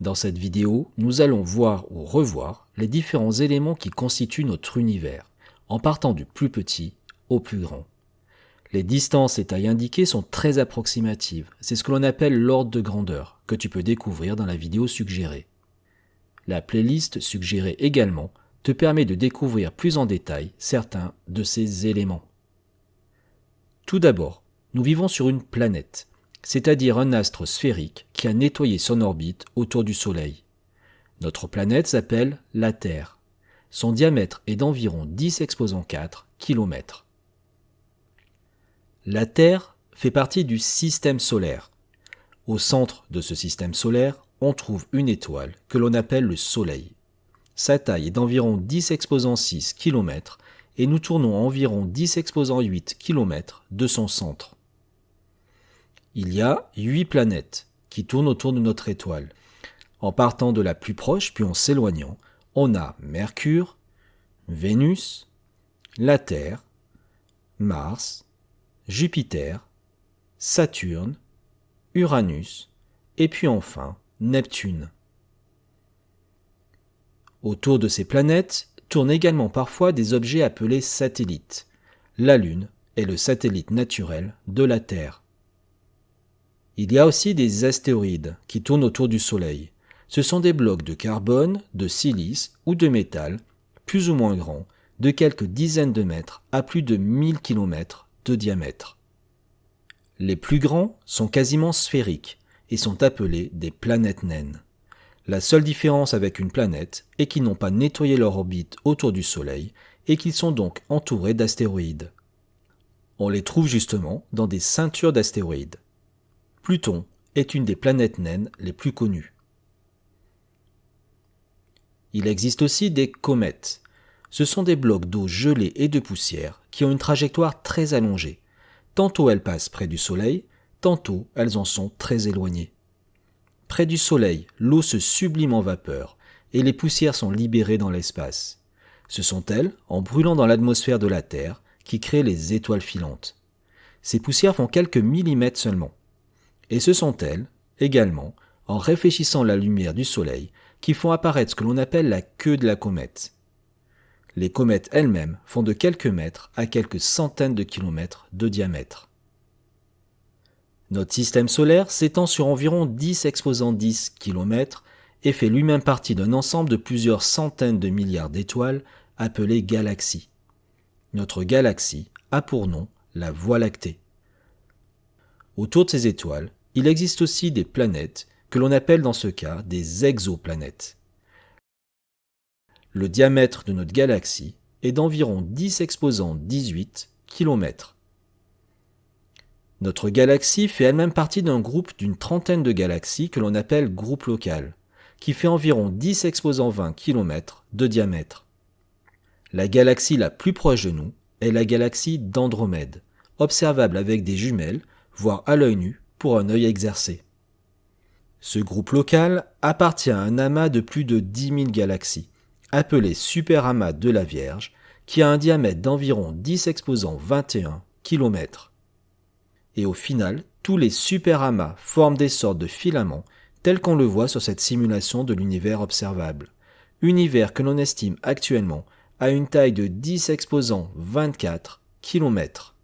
Dans cette vidéo, nous allons voir ou revoir les différents éléments qui constituent notre univers, en partant du plus petit au plus grand. Les distances et tailles indiquées sont très approximatives, c'est ce que l'on appelle l'ordre de grandeur, que tu peux découvrir dans la vidéo suggérée. La playlist suggérée également te permet de découvrir plus en détail certains de ces éléments. Tout d'abord, nous vivons sur une planète, c'est-à-dire un astre sphérique qui a nettoyé son orbite autour du Soleil. Notre planète s'appelle la Terre. Son diamètre est d'environ 10 exposant 4 km. La Terre fait partie du système solaire. Au centre de ce système solaire, on trouve une étoile que l'on appelle le Soleil. Sa taille est d'environ 10 exposant 6 km et nous tournons à environ 10 exposant 8 km de son centre. Il y a 8 planètes qui tournent autour de notre étoile. En partant de la plus proche puis en s'éloignant, on a Mercure, Vénus, la Terre, Mars, Jupiter, Saturne, Uranus et puis enfin Neptune. Autour de ces planètes tournent également parfois des objets appelés satellites. La Lune est le satellite naturel de la Terre. Il y a aussi des astéroïdes qui tournent autour du Soleil. Ce sont des blocs de carbone, de silice ou de métal, plus ou moins grands, de quelques dizaines de mètres à plus de 1000 km de diamètre. Les plus grands sont quasiment sphériques et sont appelés des planètes naines. La seule différence avec une planète est qu'ils n'ont pas nettoyé leur orbite autour du Soleil et qu'ils sont donc entourés d'astéroïdes. On les trouve justement dans des ceintures d'astéroïdes. Pluton est une des planètes naines les plus connues. Il existe aussi des comètes. Ce sont des blocs d'eau gelée et de poussière qui ont une trajectoire très allongée. Tantôt elles passent près du Soleil, tantôt elles en sont très éloignées. Près du Soleil, l'eau se sublime en vapeur et les poussières sont libérées dans l'espace. Ce sont elles, en brûlant dans l'atmosphère de la Terre, qui créent les étoiles filantes. Ces poussières font quelques millimètres seulement. Et ce sont elles, également, en réfléchissant la lumière du Soleil, qui font apparaître ce que l'on appelle la queue de la comète. Les comètes elles-mêmes font de quelques mètres à quelques centaines de kilomètres de diamètre. Notre système solaire s'étend sur environ 10 exposant 10 km et fait lui-même partie d'un ensemble de plusieurs centaines de milliards d'étoiles appelées galaxies. Notre galaxie a pour nom la Voie lactée. Autour de ces étoiles, il existe aussi des planètes que l'on appelle dans ce cas des exoplanètes. Le diamètre de notre galaxie est d'environ 10 exposant 18 km. Notre galaxie fait elle-même partie d'un groupe d'une trentaine de galaxies que l'on appelle groupe local, qui fait environ 10 exposant 20 km de diamètre. La galaxie la plus proche de nous est la galaxie d'Andromède, observable avec des jumelles, voire à l'œil nu pour un œil exercé. Ce groupe local appartient à un amas de plus de 10 000 galaxies, appelé superamas de la Vierge, qui a un diamètre d'environ 10 exposant 21 km. Et au final, tous les superamas forment des sortes de filaments tels qu'on le voit sur cette simulation de l'univers observable. Univers que l'on estime actuellement à une taille de 10 exposant 24 km.